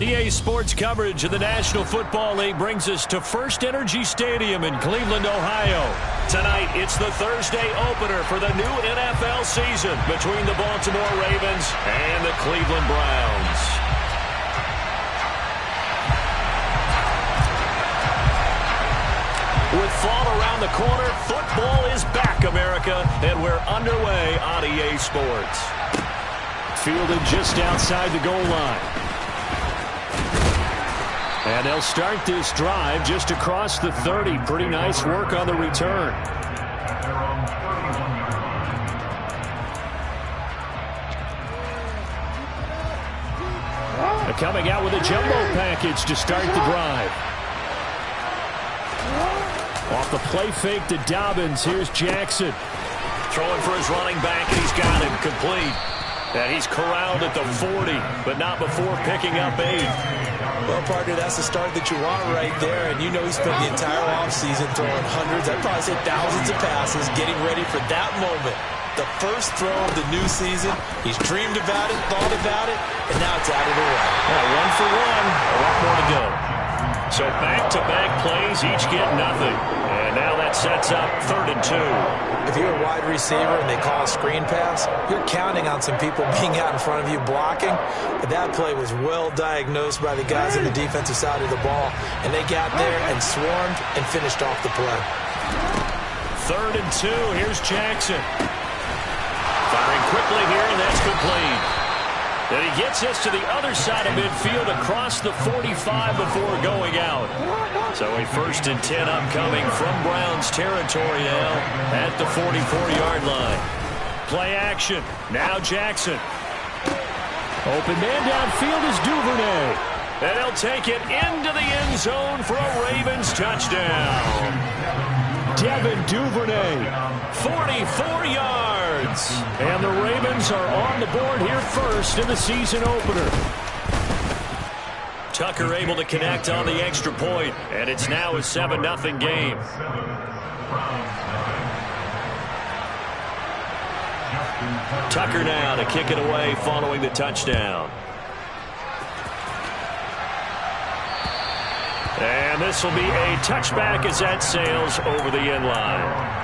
EA Sports coverage of the National Football League brings us to First Energy Stadium in Cleveland, Ohio. Tonight, it's the Thursday opener for the new NFL season between the Baltimore Ravens and the Cleveland Browns. With fall around the corner, football is back, America, and we're underway on EA Sports. Fielded just outside the goal line. And they'll start this drive just across the 30. Pretty nice work on the return. They're coming out with a jumbo package to start the drive. Off the play fake to Dobbins. Here's Jackson. Throwing for his running back, and he's got him complete. And he's corralled at the 40, but not before picking up 8. Well, partner, that's the start that you want right there. And you know he spent the entire offseason throwing hundreds, I'd probably say thousands of passes, getting ready for that moment. The first throw of the new season. He's dreamed about it, thought about it, and now it's out of the way. Yeah, 1 for 1. A lot more to go. So back-to-back plays, each get nothing. And now that sets up 3rd and 2. If you're a wide receiver and they call a screen pass, you're counting on some people being out in front of you blocking. But that play was well diagnosed by the guys on the defensive side of the ball. And they got there and swarmed and finished off the play. 3rd and 2. Here's Jackson. Firing quickly here, and that's complete. And he gets us to the other side of midfield across the 45 before going out. So a 1st and 10 upcoming from Browns territory now at the 44-yard line. Play action. Now Jackson. Open man downfield is Duvernay. And he'll take it into the end zone for a Ravens touchdown. Devin Duvernay, 44 yards. And the Ravens are on the board here first in the season opener. Tucker able to connect on the extra point, and it's now a 7-0 game. Tucker now to kick it away following the touchdown. And this will be a touchback as that sails over the end line.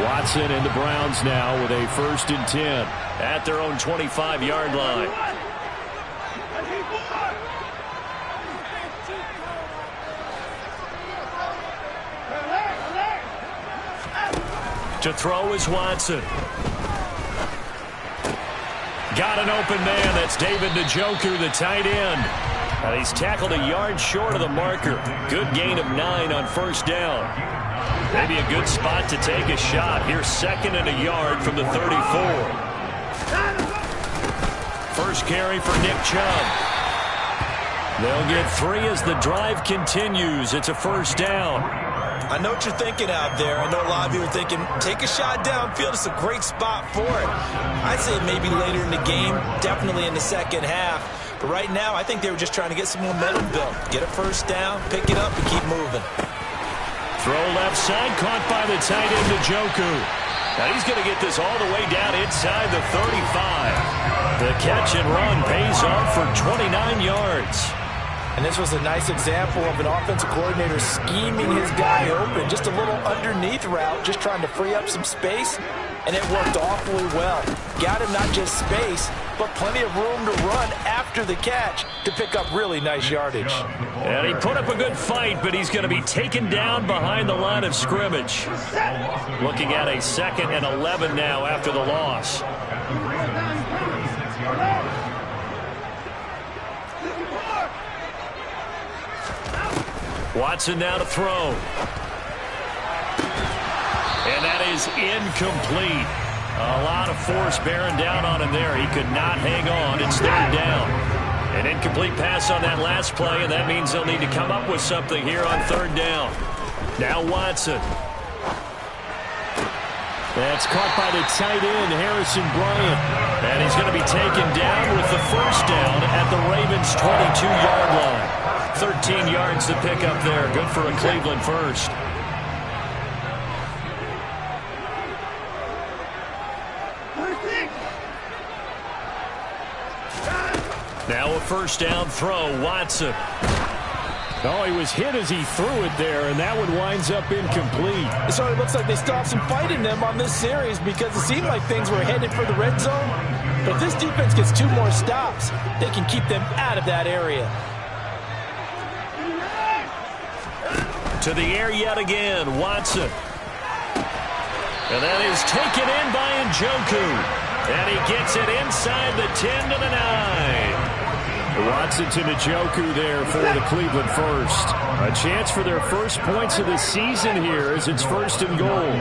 Watson and the Browns now with a 1st and 10 at their own 25-yard line. To throw is Watson. Got an open man. That's David Njoku, the tight end. And he's tackled a yard short of the marker. Good gain of 9 on 1st down. Maybe a good spot to take a shot. Here's 2nd and a yard from the 34. First carry for Nick Chubb. They'll get 3 as the drive continues. It's a 1st down. I know what you're thinking out there. I know a lot of you are thinking, take a shot downfield. It's a great spot for it. I'd say maybe later in the game, definitely in the second half. But right now, I think they were just trying to get some momentum built. Get a 1st down, pick it up, and keep moving. Throw left side, caught by the tight end, Njoku. Now he's going to get this all the way down inside the 35. The catch and run pays off for 29 yards. And this was a nice example of an offensive coordinator scheming his guy open. Just a little underneath route, just trying to free up some space. And it worked awfully well. Got him not just space, but plenty of room to run after the catch to pick up really nice yardage. And he put up a good fight, but he's going to be taken down behind the line of scrimmage. Looking at a 2nd and 11 now after the loss. Watson now to throw. And that is incomplete. A lot of force bearing down on him there. He could not hang on. It's 3rd down. An incomplete pass on that last play, and that means they'll need to come up with something here on 3rd down. Now Watson. That's caught by the tight end, Harrison Bryant. And he's going to be taken down with the 1st down at the Ravens' 22-yard line. 13 yards to pick up there. Good for a Cleveland 1st. Now a first down throw, Watson. Oh, he was hit as he threw it there, and that one winds up incomplete. It sort of looks like they still have some fight in them on this series because it seemed like things were headed for the red zone. But if this defense gets 2 more stops, they can keep them out of that area. To the air yet again, Watson. And that is taken in by Njoku. And he gets it inside the 10 to the 9. Watson to Njoku there for the Cleveland first. A chance for their first points of the season here as it's 1st and goal.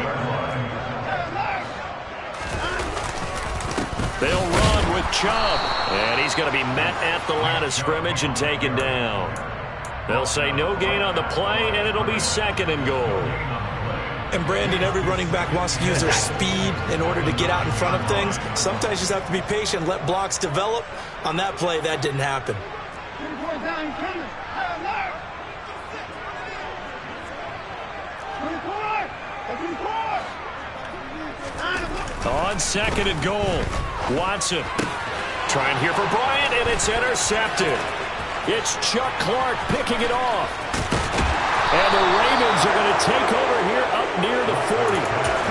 They'll run with Chubb. And he's going to be met at the line of scrimmage and taken down. They'll say no gain on the play, and it'll be 2nd and goal. And Brandon, every running back wants to use their speed in order to get out in front of things. Sometimes you just have to be patient, let blocks develop. On that play, that didn't happen. On 2nd and goal, Watson trying here for Bryant, and it's intercepted. It's Chuck Clark picking it off. And the Ravens are going to take over here up near the 40.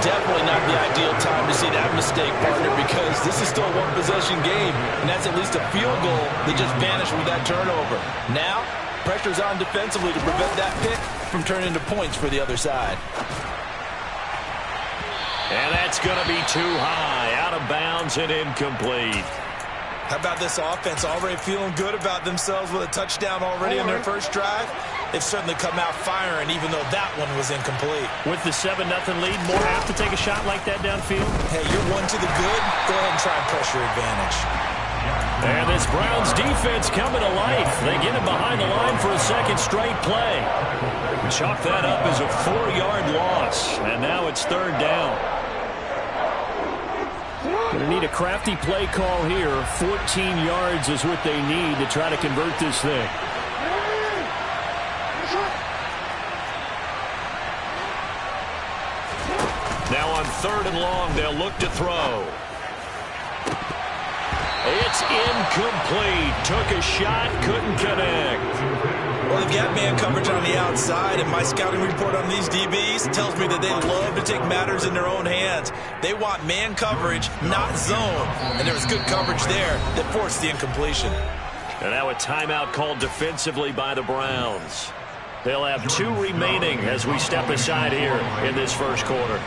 Definitely not the ideal time to see that mistake, partner, because this is still a one-possession game, and that's at least a field goal that just vanished with that turnover. Now, pressure's on defensively to prevent that pick from turning into points for the other side. And that's going to be too high, out of bounds and incomplete. How about this offense already feeling good about themselves with a touchdown already in their first drive? They've certainly come out firing, even though that one was incomplete. With the 7-0 lead, more apt to take a shot like that downfield? Hey, you're one to the good. Go ahead and try and press your advantage. And this Browns defense coming to life. They get him behind the line for a 2nd straight play. Chalk that up as a 4-yard loss. And now it's 3rd down. Going to need a crafty play call here. 14 yards is what they need to try to convert this thing. Now on 3rd and long, they'll look to throw. It's incomplete. Took a shot, couldn't connect. Well, they've got man coverage on the outside, and my scouting report on these DBs tells me that they love to take matters in their own hands. They want man coverage, not zone, and there was good coverage there that forced the incompletion. And now a timeout called defensively by the Browns. They'll have 2 remaining as we step aside here in this first quarter.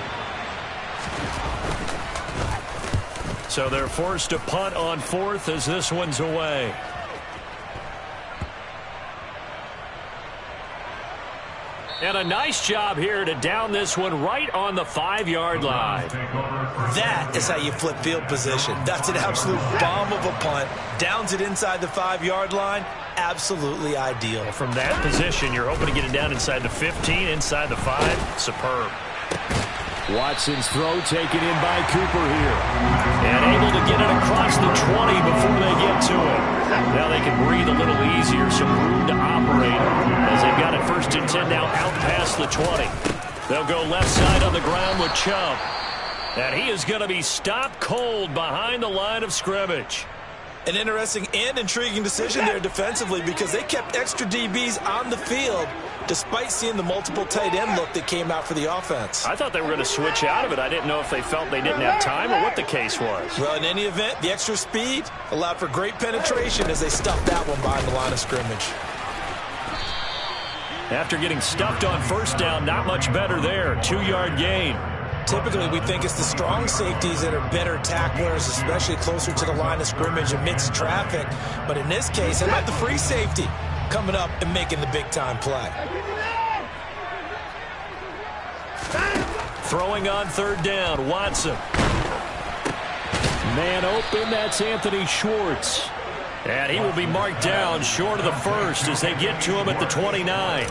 So they're forced to punt on 4th as this one's away. And a nice job here to down this one right on the 5-yard line. That is how you flip field position. That's an absolute bomb of a punt. Downs it inside the 5-yard line. Absolutely ideal. From that position, you're hoping to get it down inside the 15, inside the 5. Superb. Watson's throw taken in by Cooper here. And able to get it across the 20 before they get to it. Now they can breathe a little easier, some room to operate as they've got it 1st and 10 now out past the 20. They'll go left side on the ground with Chubb. And he is going to be stopped cold behind the line of scrimmage. An interesting and intriguing decision there defensively because they kept extra DBs on the field despite seeing the multiple tight end look that came out for the offense. I thought they were going to switch out of it. I didn't know if they felt they didn't have time or what the case was. Well, in any event, the extra speed allowed for great penetration as they stuffed that one behind the line of scrimmage. After getting stuffed on 1st down, not much better there. 2-yard gain. Typically, we think it's the strong safeties that are better tacklers, especially closer to the line of scrimmage amidst traffic. But in this case, how about the free safety coming up and making the big-time play? Throwing on 3rd down, Watson. Man open, that's Anthony Schwartz. And he will be marked down short of the 1st as they get to him at the 29.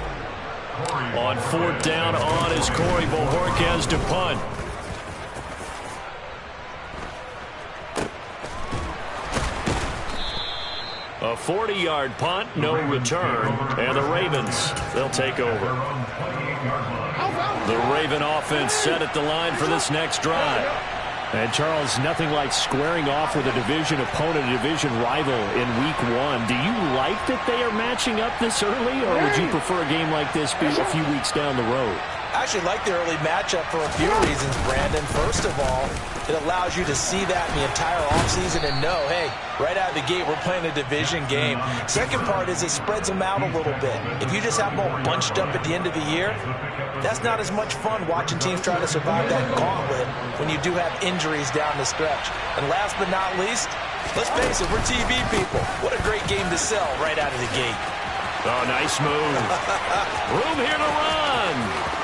On 4th down on is Corey Bojorquez to punt. A 40-yard punt, no return, and the Ravens, they'll take over. The Raven offense set at the line for this next drive. And, Charles, nothing like squaring off with a division opponent, a division rival in Week 1. Do you like that they are matching up this early, or would you prefer a game like this be a few weeks down the road? I actually like the early matchup for a few reasons, Brandon. First of all, it allows you to see that in the entire offseason and know, hey, right out of the gate, we're playing a division game. Second part is it spreads them out a little bit. If you just have them all bunched up at the end of the year, that's not as much fun watching teams try to survive that gauntlet when you do have injuries down the stretch. And last but not least, let's face it, we're TV people. What a great game to sell right out of the gate. Oh, nice move. Room here to run.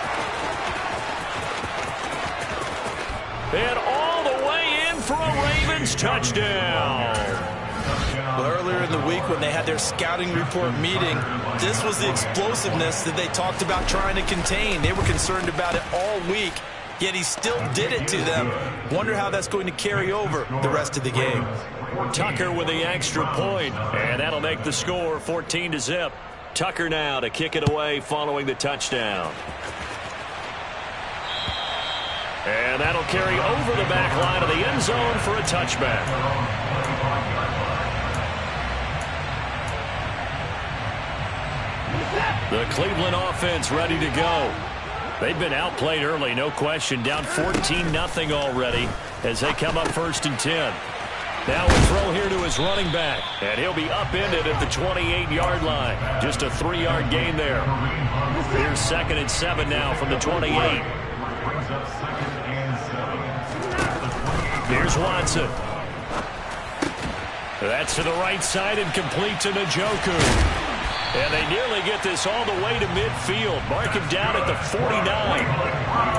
And all the way in for a Ravens touchdown. Well, earlier in the week when they had their scouting report meeting, this was the explosiveness that they talked about trying to contain. They were concerned about it all week, yet he still did it to them. Wonder how that's going to carry over the rest of the game. Tucker with the extra point, and that'll make the score 14-0. Tucker now to kick it away following the touchdown. And that'll carry over the back line of the end zone for a touchback. The Cleveland offense ready to go. They've been outplayed early, no question. Down 14-0 already as they come up 1st and 10. Now a throw here to his running back. And he'll be upended at the 28-yard line. Just a 3-yard gain there. Here's 2nd and 7 now from the 28. Here's Watson. That's to the right side and complete to Njoku. And they nearly get this all the way to midfield. Mark him down at the 49.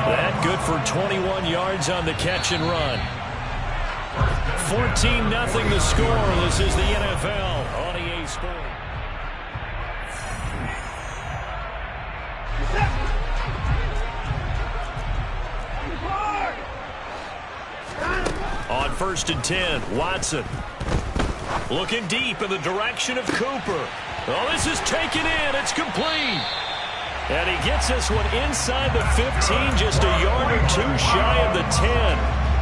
That good for 21 yards on the catch and run. 14-0 the score. This is the NFL on EA Sports. On 1st and 10, Watson. Looking deep in the direction of Cooper. Oh, this is taken in. It's complete. And he gets this one inside the 15, just a yard or two shy of the 10.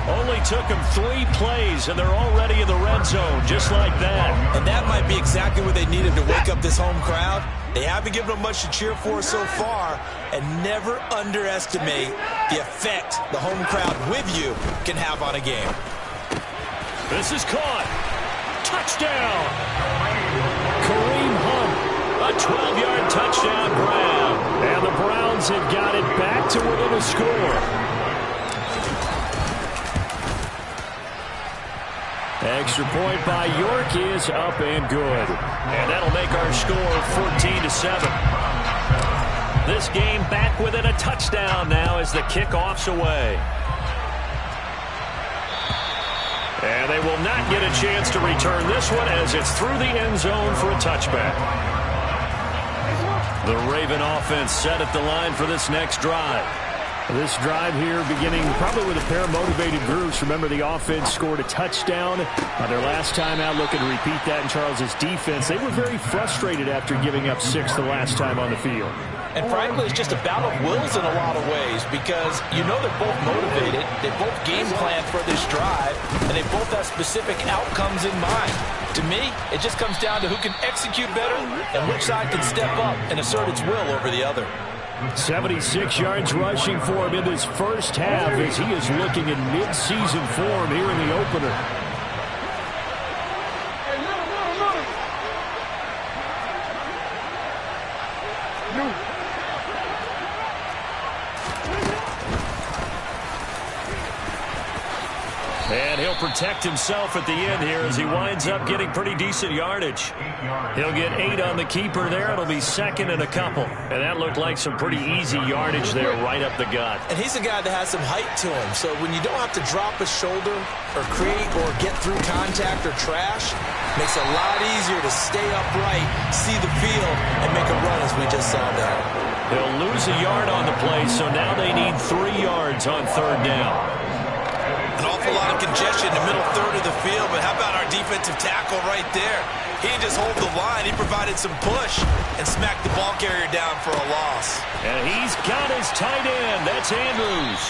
Only took him 3 plays, and they're already in the red zone, just like that. And that might be exactly what they needed to wake up this home crowd. They haven't given them much to cheer for so far, and never underestimate the effect the home crowd with you can have on a game. This is caught. Touchdown. Kareem Hunt, a 12-yard touchdown grab. And the Browns have got it back to within a score. Extra point by York is up and good. And that'll make our score 14-7. This game back within a touchdown now as the kickoff's away. And they will not get a chance to return this one as it's through the end zone for a touchback. The Raven offense set at the line for this next drive. This drive here beginning probably with a pair of motivated groups. Remember, the offense scored a touchdown on their last time out. Looking to repeat that in Charles's defense. They were very frustrated after giving up 6 the last time on the field. And frankly, it's just a battle of wills in a lot of ways because you know they're both motivated. They both game plan for this drive, and they both have specific outcomes in mind. To me, it just comes down to who can execute better and which side can step up and assert its will over the other. 76 yards rushing for him in this first half as he is looking in mid-season form here in the opener. And he'll protect himself at the end here as he winds up getting pretty decent yardage. He'll get 8 on the keeper there. It'll be 2nd and a couple. And that looked like some pretty easy yardage there right up the gut. And he's a guy that has some height to him. So when you don't have to drop a shoulder or create or get through contact or trash, makes it a lot easier to stay upright, see the field, and make a run as we just saw there. They'll lose a yard on the play, so now they need 3 yards on 3rd down. An awful lot of congestion in the middle third of the field, but how about our defensive tackle right there? He didn't just hold the line. He provided some push and smacked the ball carrier down for a loss. And he's got his tight end. That's Andrews.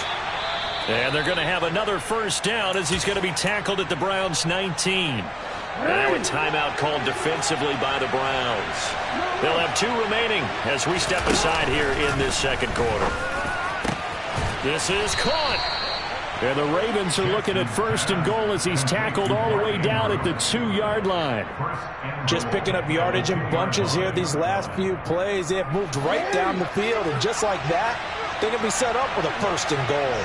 And they're going to have another first down as he's going to be tackled at the Browns' 19. Now a timeout called defensively by the Browns. They'll have 2 remaining as we step aside here in this second quarter. This is caught. And the Ravens are looking at first and goal as he's tackled all the way down at the 2-yard line. Just picking up yardage in bunches here these last few plays. They have moved right down the field, and just like that, they can be set up with a first and goal.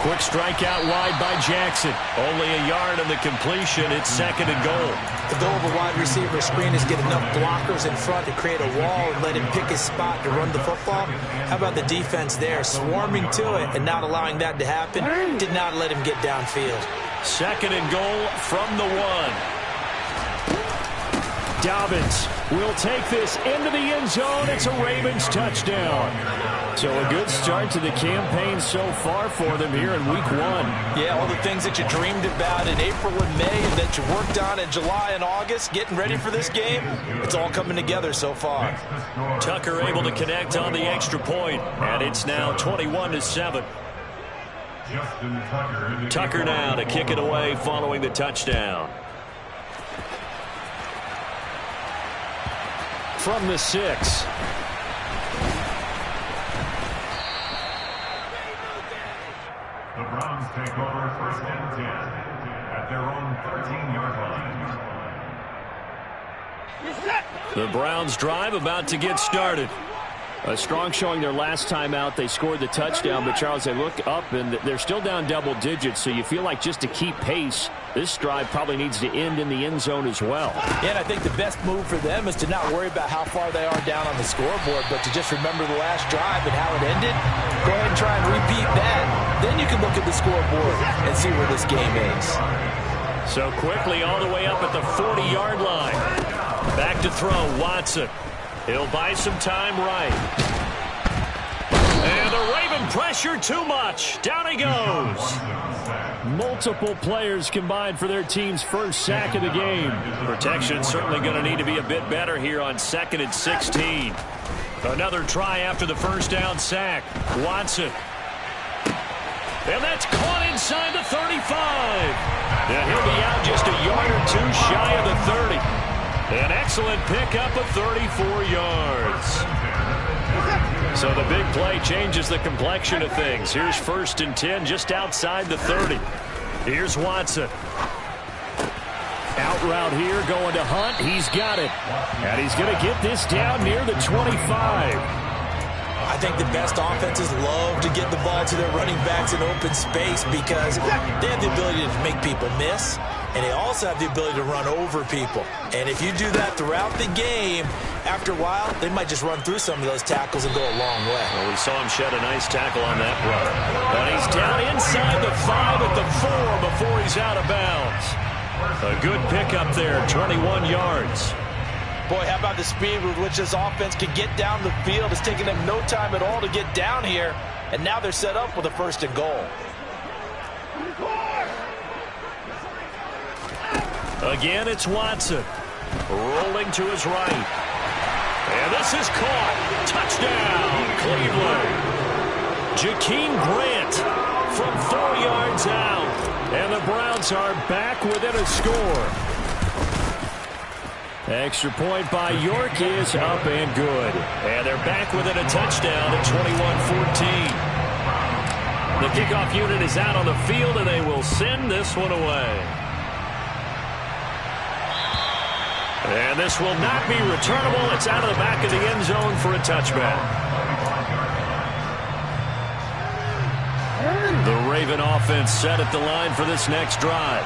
Quick strike out wide by Jackson. Only a yard on the completion. It's second and goal. The goal of a wide receiver screen is get enough blockers in front to create a wall and let him pick his spot to run the football. How about the defense there, swarming to it and not allowing that to happen? Did not let him get downfield. Second and goal from the 1. Dobbins will take this into the end zone. It's a Ravens touchdown. So a good start to the campaign so far for them here in week 1. Yeah, all the things that you dreamed about in April and May and that you worked on in July and August, getting ready for this game, it's all coming together so far. Tucker able to connect on the extra point, and it's now 21-7. Tucker now to kick it away following the touchdown. From the 6. The Browns take over first and 10 at their own 13-yard line. The Browns drive about to get started. A strong showing their last time out. They scored the touchdown, but Charles, they look up and they're still down double digits, so you feel like just to keep pace, this drive probably needs to end in the end zone as well. Yeah, and I think the best move for them is to not worry about how far they are down on the scoreboard, but to just remember the last drive and how it ended. Go ahead and try and repeat that. Then you can look at the scoreboard and see where this game is. So quickly all the way up at the 40-yard line. Back to throw, Watson. He'll buy some time right. And the Raven pressure too much. Down he goes. Multiple players combined for their team's first sack of the game. Protection certainly going to need to be a bit better here on 2nd and 16. Another try after the first down sack. Watson. And that's caught inside the 35. And he'll be out just a yard or 2 shy of the 30. An excellent pickup of 34 yards. So the big play changes the complexion of things. Here's 1st and 10 just outside the 30. Here's Watson. Out route here going to Hunt. He's got it. And he's going to get this down near the 25. I think the best offenses love to get the ball to their running backs in open space because they have the ability to make people miss, and they also have the ability to run over people. And if you do that throughout the game, after a while, they might just run through some of those tackles and go a long way. Well, we saw him shed a nice tackle on that run. But he's down inside the 5 at the 4 before he's out of bounds. A good pickup there, 21 yards. Boy, how about the speed with which this offense can get down the field? It's taking them no time at all to get down here, and now they're set up with a 1st and goal. Again, it's Watson. Rolling to his right. And this is caught. Touchdown, Cleveland. Jakeem Grant from 4 yards out. And the Browns are back within a score. Extra point by York is up and good. And they're back within a touchdown at 21-14. The kickoff unit is out on the field, and they will send this one away. And this will not be returnable. It's out of the back of the end zone for a touchback. The Raven offense set at the line for this next drive.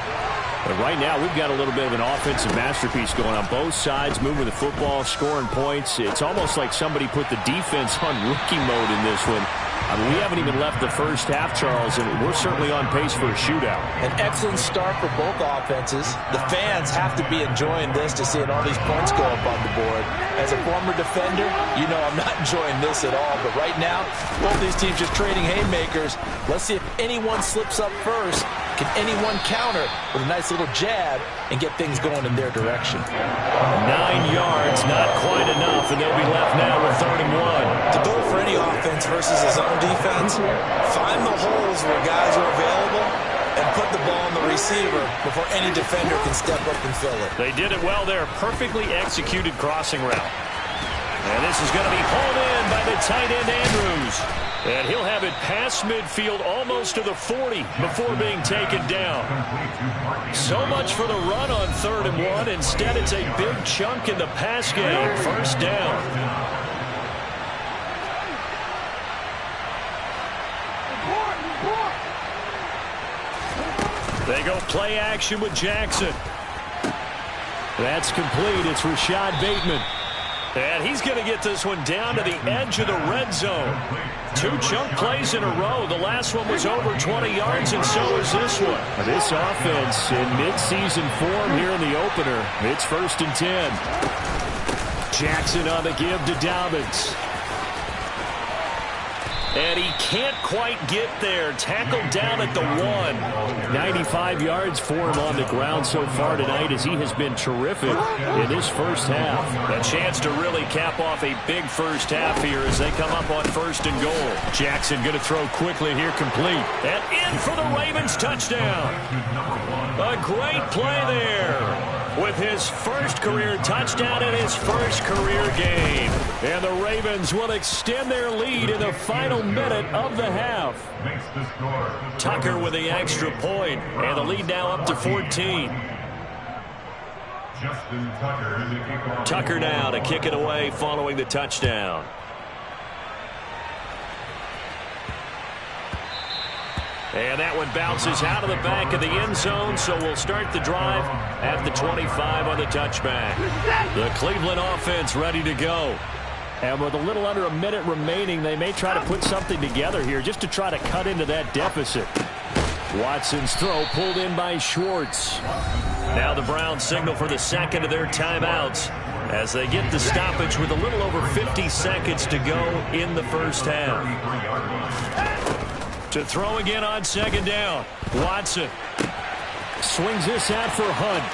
But right now, we've got a little bit of an offensive masterpiece going on both sides, moving the football, scoring points. It's almost like somebody put the defense on rookie mode in this one. I mean, we haven't even left the first half, Charles, and we're certainly on pace for a shootout. An excellent start for both offenses. The fans have to be enjoying this to seeing all these points go up on the board. As a former defender, you know I'm not enjoying this at all. But right now, both these teams just trading haymakers. Let's see if anyone slips up first. Can anyone counter with a nice little jab and get things going in their direction? 9 yards, not quite enough, and they'll be left now with 3rd and 1. The goal for any offense versus his own defense, find the holes where guys are available and put the ball on the receiver before any defender can step up and fill it. They did it well there. Perfectly executed crossing route. And this is going to be hauled in by the tight end Andrews. And he'll have it past midfield almost to the 40 before being taken down. So much for the run on 3rd and 1. Instead, it's a big chunk in the pass game. 1st down. They go play action with Jackson. That's complete. It's Rashad Bateman. And he's going to get this one down to the edge of the red zone. 2 chunk plays in a row. The last one was over 20 yards, and so is this one. This offense in midseason form here in the opener. It's 1st and 10. Jackson on the give to Dobbins. And he can't quite get there. Tackled down at the 1. 95 yards for him on the ground so far tonight as he has been terrific in this first half. A chance to really cap off a big first half here as they come up on 1st and goal. Jackson going to throw quickly here, complete. And in for the Ravens touchdown. A great play there with his first career touchdown in his first career game. And the Ravens will extend their lead in the final minute of the half. Tucker with the extra point, and the lead now up to 14. Tucker now to kick it away following the touchdown. And that one bounces out of the back of the end zone, so we'll start the drive at the 25 on the touchback. The Cleveland offense ready to go. And with a little under a minute remaining, they may try to put something together here just to try to cut into that deficit. Watson's throw pulled in by Schwartz. Now the Browns signal for the second of their timeouts as they get the stoppage with a little over 50 seconds to go in the first half. To throw again on 2nd down. Watson swings this out for Hunt.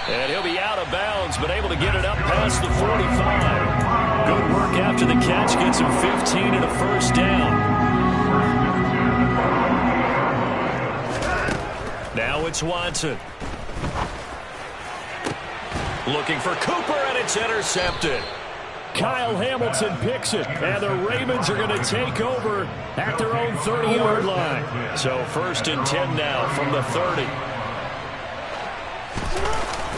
And he'll be out of bounds, but able to get it up past the 45. Good work after the catch. Gets him 15 and a 1st down. Now it's Watson. Looking for Cooper, and it's intercepted. Kyle Hamilton picks it, and the Ravens are going to take over at their own 30-yard line. So 1st and 10 now from the 30.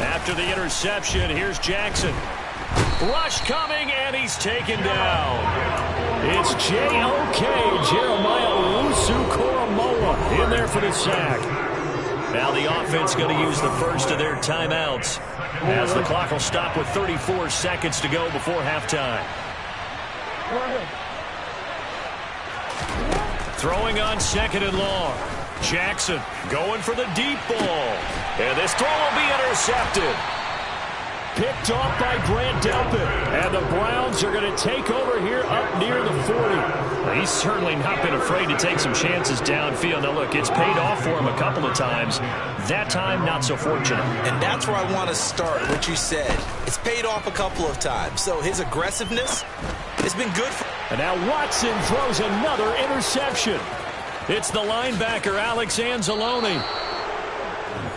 After the interception, here's Jackson. Rush coming, and he's taken down. It's J.O.K. Jeremiah Owusu-Koramoah in there for the sack. Now the offense going to use the first of their timeouts as the clock will stop with 34 seconds to go before halftime. Throwing on 2nd and long. Jackson going for the deep ball. And this throw will be intercepted. Picked off by Grant Delpit. And the Browns are going to take over here up near the 40. He's certainly not been afraid to take some chances downfield. Now, look, it's paid off for him a couple of times. That time, not so fortunate. And that's where I want to start, what you said. It's paid off a couple of times. So his aggressiveness has been good for him. And now Watson throws another interception. It's the linebacker, Alex Anzalone.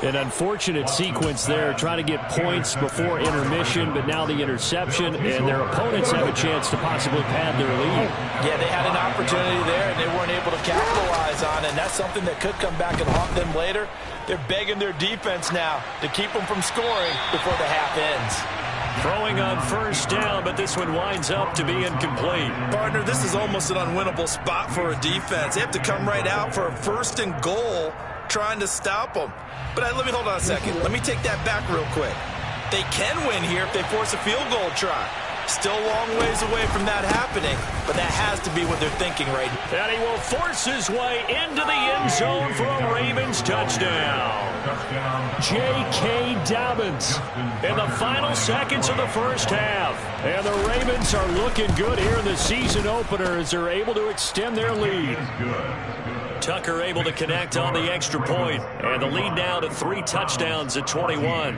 An unfortunate sequence there, trying to get points before intermission, but now the interception, and their opponents have a chance to possibly pad their lead. Yeah, they had an opportunity there, and they weren't able to capitalize on it, and that's something that could come back and haunt them later. They're begging their defense now to keep them from scoring before the half ends. Throwing on 1st down, but this one winds up to be incomplete. Partner, this is almost an unwinnable spot for a defense. They have to come right out for a 1st and goal trying to stop them. But let me hold on a second. Let me take that back real quick. They can win here if they force a field goal try. Still a long ways away from that happening, but that has to be what they're thinking right now. And he will force his way into the end zone for a Ravens touchdown. J.K. Dobbins in the final seconds of the first half. And the Ravens are looking good here in the season opener as they're able to extend their lead. Tucker able to connect on the extra point, and the lead now to 3 touchdowns at 21.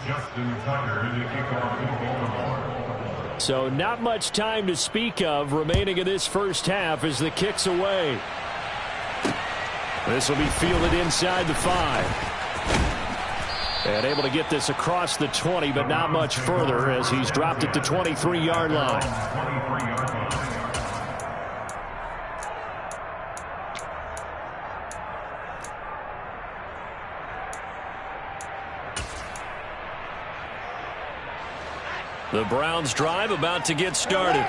Justin Tucker in the kickoff in Baltimore. So not much time to speak of remaining in this first half as the kick's away. This will be fielded inside the 5. And able to get this across the 20, but not much further as he's dropped it to 23-yard line. 23-yard line. The Browns drive about to get started.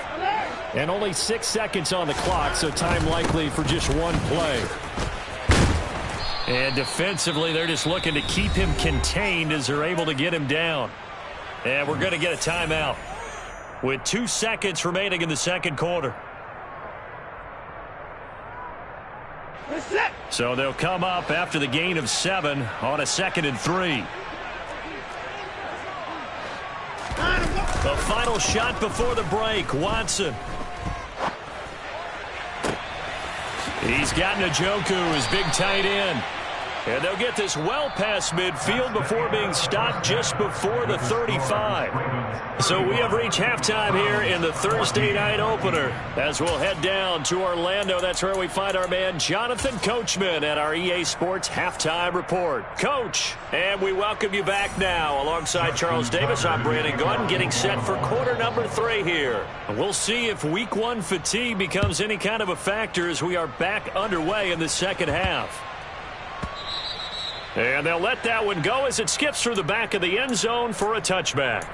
And only 6 seconds on the clock, so time likely for just one play. And defensively, they're just looking to keep him contained as they're able to get him down. And we're going to get a timeout with 2 seconds remaining in the second quarter. So they'll come up after the gain of 7 on a 2nd and 3. The final shot before the break, Watson. He's got Njoku, his big tight end. And they'll get this well past midfield before being stopped just before the 35. So we have reached halftime here in the Thursday night opener. As we'll head down to Orlando, that's where we find our man Jonathan Coachman at our EA Sports Halftime Report. Coach, and we welcome you back now. Alongside Charles Davis, I'm Brandon Gaudin, getting set for quarter number 3 here. We'll see if week 1 fatigue becomes any kind of a factor as we are back underway in the second half. And they'll let that one go as it skips through the back of the end zone for a touchback.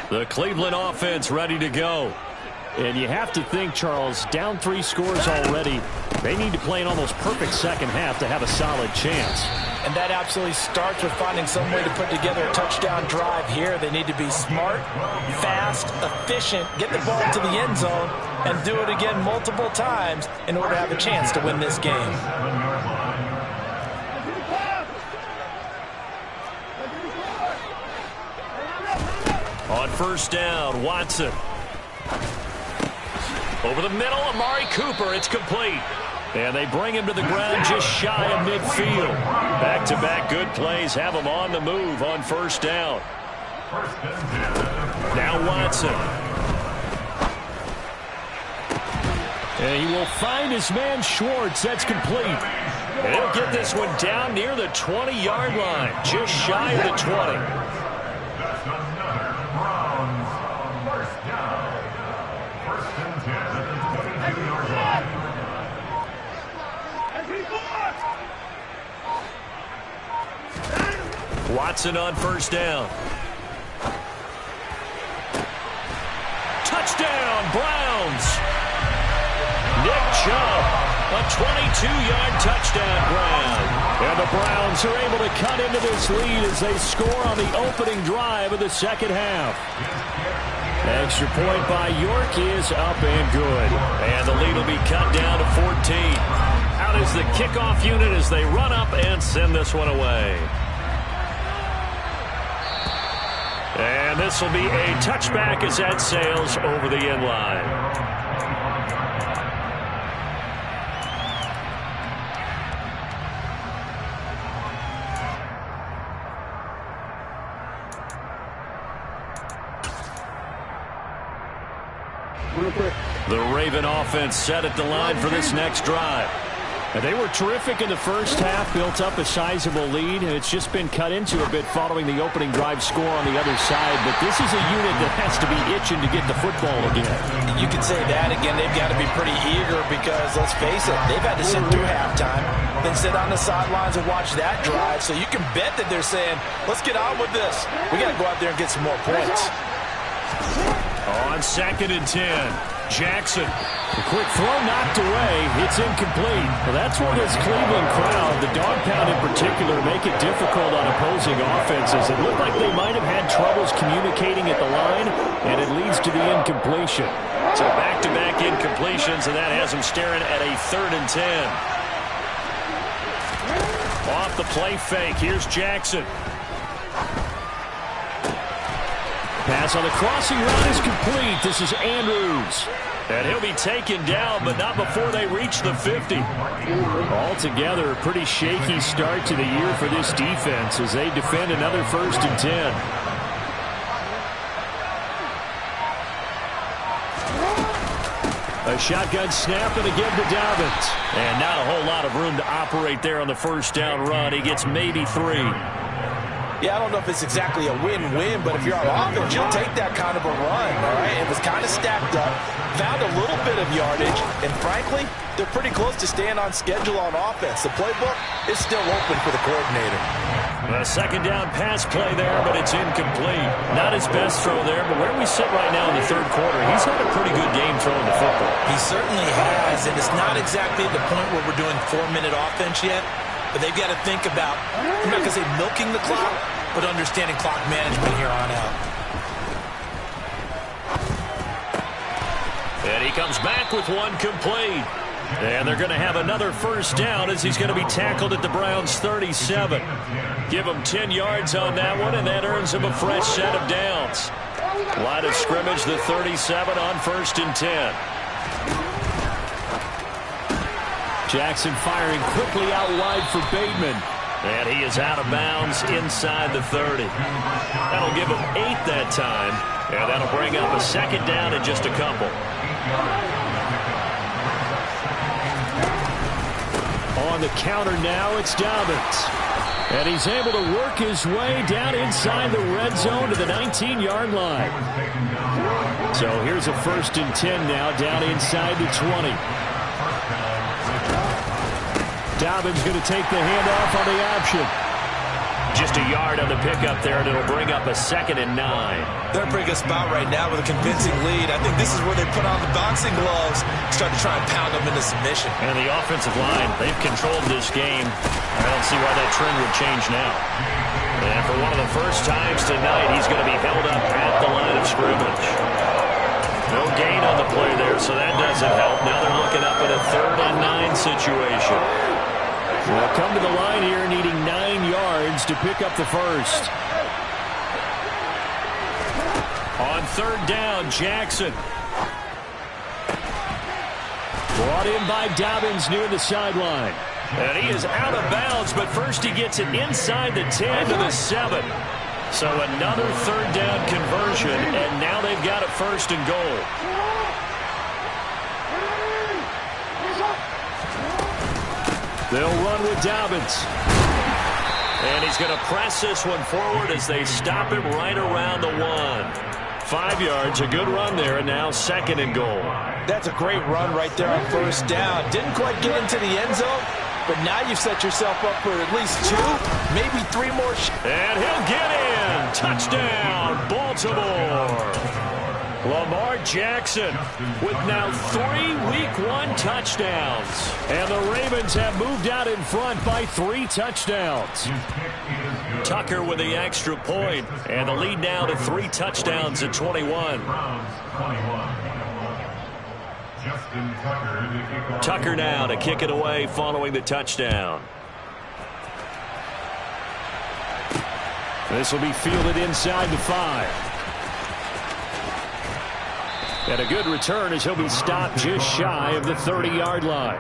The Cleveland offense ready to go. And you have to think, Charles, down 3 scores already. They need to play an almost perfect second half to have a solid chance. And that absolutely starts with finding some way to put together a touchdown drive here. They need to be smart, fast, efficient, get the ball to the end zone, and do it again multiple times in order to have a chance to win this game. On first down, Watson. Over the middle, Amari Cooper. It's complete. And they bring him to the ground just shy of midfield. Back-to-back good plays have him on the move on first down. Now Watson. And he will find his man Schwartz. That's complete. And he'll get this one down near the 20-yard line, just shy of the 20. That's another Browns first down. First and 10 at the 22-yard line. Watson on first down. Touchdown, Browns. Nick Chubb, a 22-yard touchdown grab. And the Browns are able to cut into this lead as they score on the opening drive of the second half. Extra point by York is up and good. And the lead will be cut down to 14. Out is the kickoff unit as they run up and send this one away. And this will be a touchback as that sails over the end line. The Raven offense set at the line for this next drive. And they were terrific in the first half, built up a sizable lead, and it's just been cut into a bit following the opening drive score on the other side. But this is a unit that has to be itching to get the football again. You can say that again. They've got to be pretty eager because, let's face it, they've had to sit through halftime, then sit on the sidelines and watch that drive. So you can bet that they're saying, let's get on with this. We got to go out there and get some more points. On 2nd and 10. Jackson. A quick throw knocked away. It's incomplete. Well, that's where this Cleveland crowd, the dog pound in particular, make it difficult on opposing offenses. It looked like they might have had troubles communicating at the line, and it leads to the incompletion. So back-to-back incompletions, and that has them staring at a 3rd and 10. Off the play fake. Here's Jackson. Pass on the crossing route is complete. This is Andrews. And he'll be taken down, but not before they reach the 50. Altogether, a pretty shaky start to the year for this defense as they defend another 1st and 10. A shotgun snap and again to Dobbins. And not a whole lot of room to operate there on the 1st down run. He gets maybe 3. Yeah, I don't know if it's exactly a win-win, but if you're on offense, you'll take that kind of a run, all right? It was kind of stacked up, found a little bit of yardage, and frankly, they're pretty close to staying on schedule on offense. The playbook is still open for the coordinator. A 2nd down pass play there, but it's incomplete. Not his best throw there, but where we sit right now in the 3rd quarter, he's had a pretty good game throwing the football. He certainly has, and it's not exactly at the point where we're doing 4-minute offense yet, but they've got to think about, I'm not going to say milking the clock, but understanding clock management here on out. And he comes back with one complete. And they're going to have another 1st down as he's going to be tackled at the Browns' 37. Give him 10 yards on that one, and that earns him a fresh set of downs. Line of scrimmage, the 37 on 1st and 10. Jackson firing quickly out wide for Bateman. And he is out of bounds inside the 30. That'll give him 8 that time. And that'll bring up a 2nd down in just a couple. On the counter now, it's Dobbins. And he's able to work his way down inside the red zone to the 19-yard line. So here's a 1st and 10 now down inside the 20. Dobbins going to take the handoff on the option. Just a yard on the pickup there, and it'll bring up a 2nd and 9. They're in a pretty good spot right now with a convincing lead. I think this is where they put on the boxing gloves, start to try and pound them into submission. And the offensive line, they've controlled this game. I don't see why that trend would change now. And for one of the first times tonight, he's going to be held up at the line of scrimmage. No gain on the play there, so that doesn't help. Now they're looking up at a 3rd and 9 situation. We'll come to the line here needing 9 yards to pick up the 1st. On 3rd down, Jackson. Brought in by Dobbins near the sideline. And he is out of bounds, but first he gets it inside the 10 to the 7. So another 3rd down conversion, and now they've got a 1st and goal. They'll run with Dobbins. And he's going to press this one forward as they stop him right around the 1. 5 yards, a good run there, and now 2nd and goal. That's a great run right there on 1st down. Didn't quite get into the end zone, but now you've set yourself up for at least 2, maybe 3 more. And he'll get in. Touchdown, Baltimore. Lamar Jackson with now 3 Week 1 touchdowns. And the Ravens have moved out in front by 3 touchdowns. Tucker with the extra point, and the lead now to 3 touchdowns at 21. Tucker now to kick it away following the touchdown. This will be fielded inside the 5. And a good return as he'll be stopped just shy of the 30-yard line.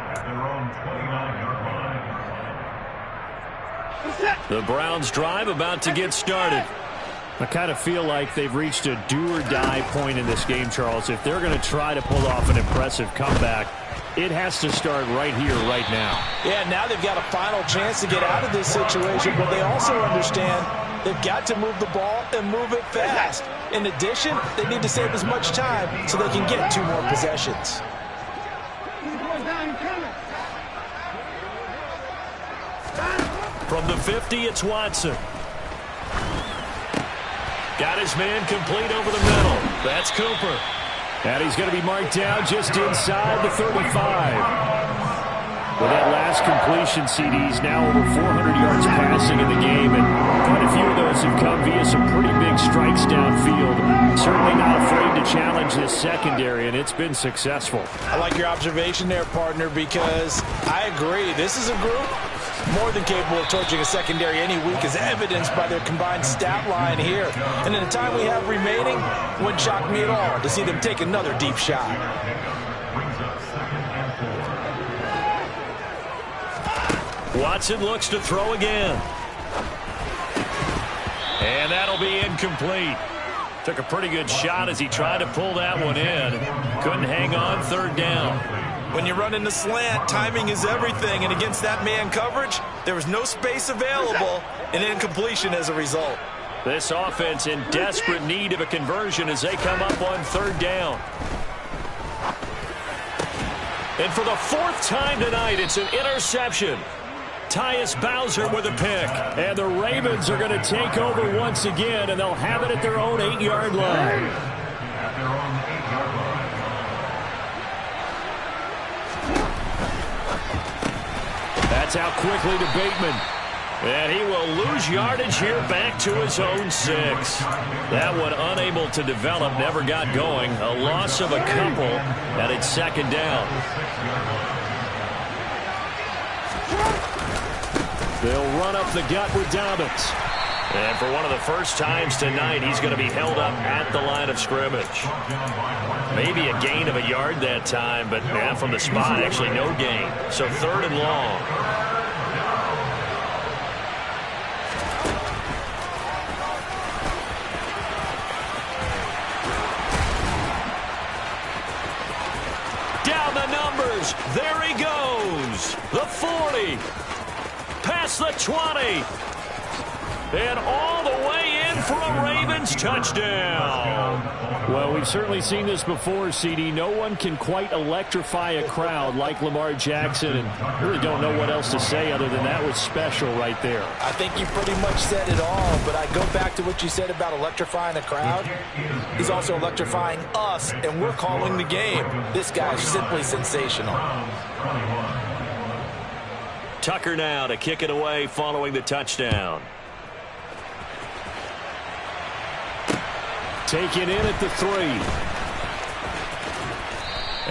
The Browns drive about to get started. I kind of feel like they've reached a do-or-die point in this game, Charles. If they're going to try to pull off an impressive comeback, it has to start right here, right now. Yeah, now they've got a final chance to get out of this situation, but they also understand they've got to move the ball and move it fast. In addition, they need to save as much time so they can get 2 more possessions. From the 50, it's Watson. Got his man complete over the middle. That's Cooper. And he's going to be marked down just inside the 35. With that last completion, CD's now over 400 yards passing in the game, and quite a few of those have come via some pretty big strikes downfield. Certainly not afraid to challenge this secondary, and it's been successful. I like your observation there, partner, because I agree. This is a group more than capable of torching a secondary any week, as evidenced by their combined stat line here. And in the time we have remaining, wouldn't shock me at all to see them take another deep shot. Watson looks to throw again. And that'll be incomplete. Took a pretty good shot as he tried to pull that one in. Couldn't hang on, third down. When you run in the slant, timing is everything. And against that man coverage, there was no space available, and incompletion as a result. This offense in desperate need of a conversion as they come up on third down. And for the fourth time tonight, it's an interception. Tyus Bowser with a pick. And the Ravens are going to take over once again, and they'll have it at their own 8-yard line. That's out quickly to Bateman. And he will lose yardage here back to his own 6. That one unable to develop, never got going. A loss of a couple, and it's second down. They'll run up the gut with Dobbins. And for one of the first times tonight, he's going to be held up at the line of scrimmage. Maybe a gain of a yard that time, but from the spot, actually no gain. So third and long. Down the numbers. There he goes. The 40. Past the 20. And all the way in for a Ravens touchdown. Well, we've certainly seen this before, CD. No one can quite electrify a crowd like Lamar Jackson, and really don't know what else to say other than that was special right there. I think you pretty much said it all, but I go back to what you said about electrifying a crowd. He's also electrifying us, and we're calling the game. This guy's simply sensational. Tucker now to kick it away following the touchdown. Taken in at the 3.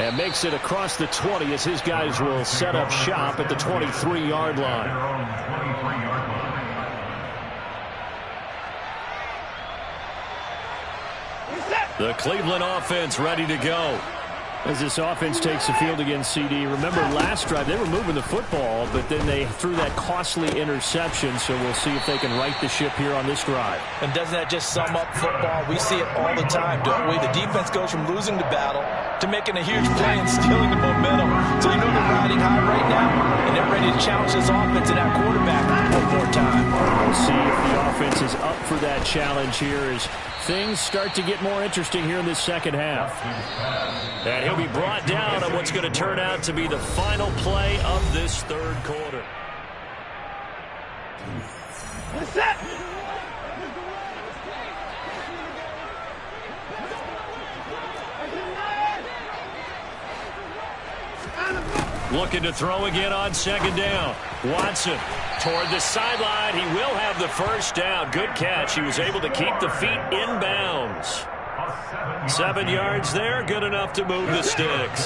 And makes it across the 20 as his guys will set up shop at the 23-yard line. The Cleveland offense ready to go. As this offense takes the field against CD, remember last drive they were moving the football, but then they threw that costly interception, so we'll see if they can right the ship here on this drive. And doesn't that just sum up football? We see it all the time, don't we? The defense goes from losing the battle to making a huge play and stealing the momentum. So you know they're riding high right now, and they're ready to challenge this offense and that quarterback one more time. We'll see if the offense is up for that challenge here as things start to get more interesting here in this second half. And he'll be brought down on what's going to turn out to be the final play of this third quarter. Looking to throw again on second down. Watson toward the sideline. He will have the first down. Good catch. He was able to keep the feet in bounds. 7 yards there. Good enough to move the sticks.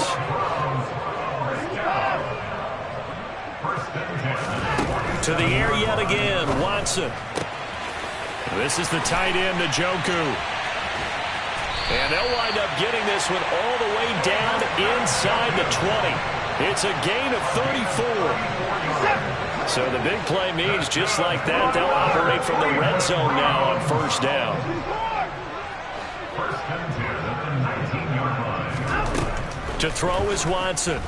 To the air yet again. Watson. This is the tight end, Njoku. And they'll wind up getting this one all the way down inside the 20. It's a gain of 34. So the big play means just like that, they'll operate from the red zone now on first down. To throw is Watson.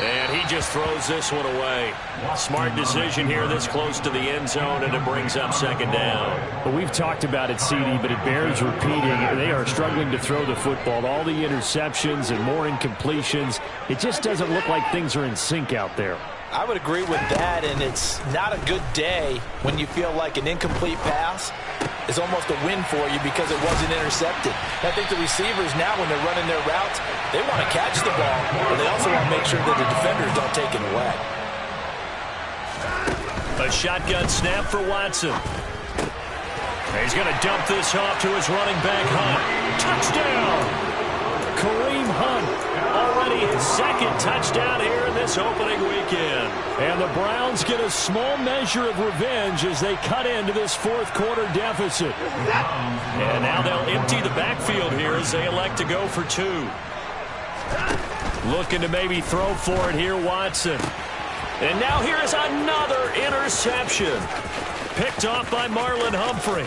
And he just throws this one away. Smart decision here this close to the end zone, and it brings up second down. Well, we've talked about it, CD, but it bears repeating. They are struggling to throw the football. All the interceptions and more incompletions. It just doesn't look like things are in sync out there. I would agree with that, and it's not a good day when you feel like an incomplete pass is almost a win for you because it wasn't intercepted. I think the receivers now, when they're running their routes, they want to catch the ball, but they also want to make sure that the defenders don't take it away. A shotgun snap for Watson. He's going to dump this off to his running back, Hunt. Touchdown! Kareem Hunt, already his second touchdown here in this opening weekend. And the Browns get a small measure of revenge as they cut into this fourth quarter deficit. And now they'll empty the backfield here as they elect to go for 2. Looking to maybe throw for it here, Watson. And now here is another interception. Picked off by Marlon Humphrey.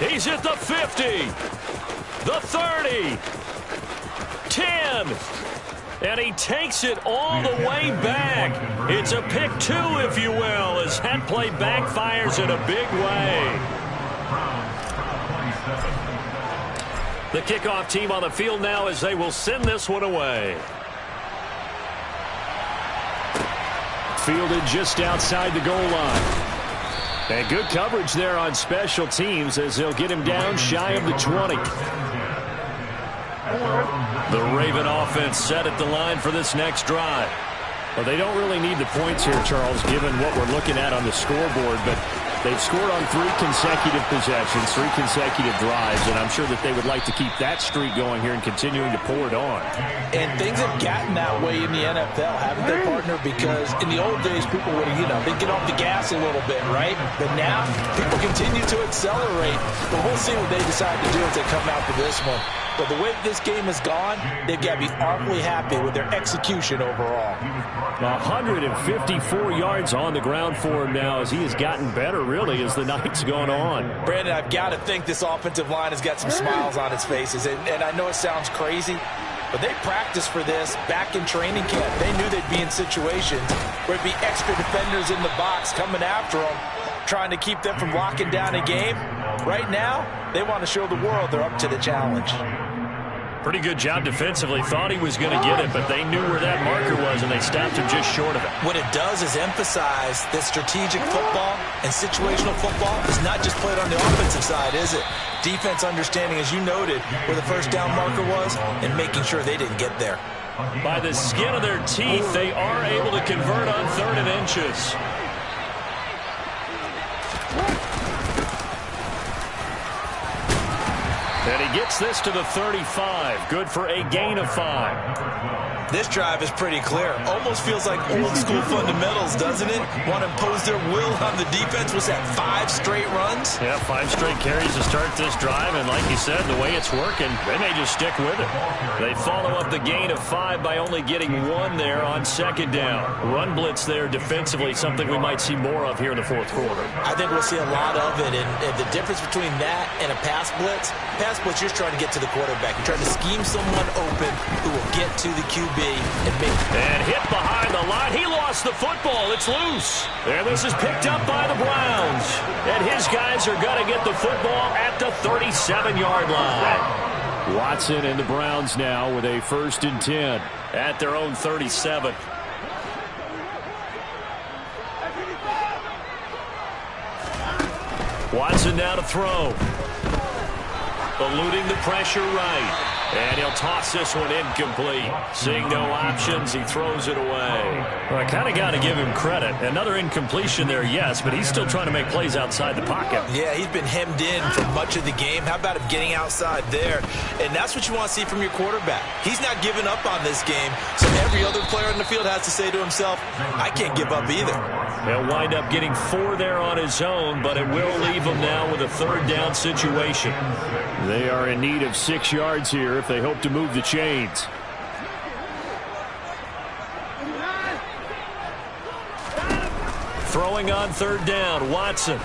He's at the 50, the 30, 10, and he takes it all the way back. It's a pick 2, if you will, as that play backfires in a big way. The kickoff team on the field now as they will send this one away. Fielded just outside the goal line. And good coverage there on special teams as they'll get him down shy of the 20. The Raven offense set at the line for this next drive. Well, they don't really need the points here, Charles, given what we're looking at on the scoreboard, but they've scored on 3 consecutive possessions, 3 consecutive drives, and I'm sure that they would like to keep that streak going here and continuing to pour it on. And things have gotten that way in the NFL, haven't they, partner? Because in the old days, people would, they'd get off the gas a little bit, right? But now, people continue to accelerate. But we'll see what they decide to do as they come out to this one. But the way this game has gone, they've got to be awfully happy with their execution overall. 154 yards on the ground for him now as he has gotten better, really, as the night's gone on. Brandon, I've got to think this offensive line has got some smiles on its faces. And I know it sounds crazy, but they practiced for this back in training camp. They knew they'd be in situations where it'd be extra defenders in the box coming after them, trying to keep them from locking down a game. Right now, they want to show the world they're up to the challenge. Pretty good job defensively. Thought he was going to get it, but they knew where that marker was, and they stopped him just short of it. What it does is emphasize that strategic football and situational football is not just played on the offensive side, is it? Defense understanding, as you noted, where the first down marker was and making sure they didn't get there. By the skin of their teeth, they are able to convert on 3rd and inches. And he gets this to the 35. Good for a gain of 5. This drive is pretty clear. Almost feels like old school fundamentals, doesn't it? Want to impose their will on the defense. Was that 5 straight runs? Yeah, 5 straight carries to start this drive. And like you said, the way it's working, they may just stick with it. They follow up the gain of 5 by only getting 1 there on 2nd down. Run blitz there defensively, something we might see more of here in the 4th quarter. I think we'll see a lot of it. And the difference between that and a pass blitz, you're just trying to get to the quarterback. You're trying to scheme someone open who will get to the QB and hit behind the line. He lost the football. It's loose. And this is picked up by the Browns. And his guys are going to get the football at the 37-yard line. Watson and the Browns now with a 1st and 10 at their own 37. Watson now to throw. Eluding the pressure right. And he'll toss this one incomplete. Seeing no options, he throws it away. Well, I kind of got to give him credit. Another incompletion there, yes, but he's still trying to make plays outside the pocket. Yeah, he's been hemmed in for much of the game. How about him getting outside there? And that's what you want to see from your quarterback. He's not giving up on this game, so every other player in the field has to say to himself, I can't give up either. He'll wind up getting 4 there on his own, but it will leave him now with a 3rd down situation. They are in need of 6 yards here if they hope to move the chains. Throwing on 3rd down, Watson.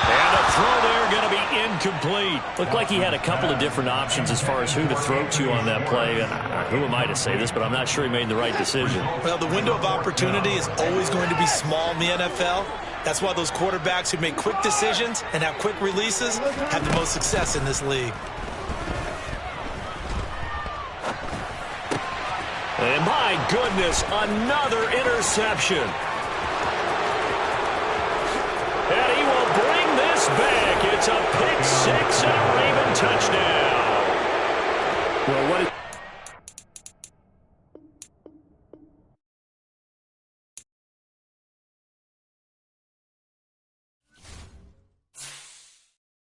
And a throw there going to be incomplete. Looked like he had a couple of different options as far as who to throw to on that play. And who am I to say this, but I'm not sure he made the right decision. Well, the window of opportunity is always going to be small in the NFL. That's why those quarterbacks who make quick decisions and have quick releases have the most success in this league. And And my goodness, another interception. And he will bring this back. It's a pick six and a Raven touchdown. Well, what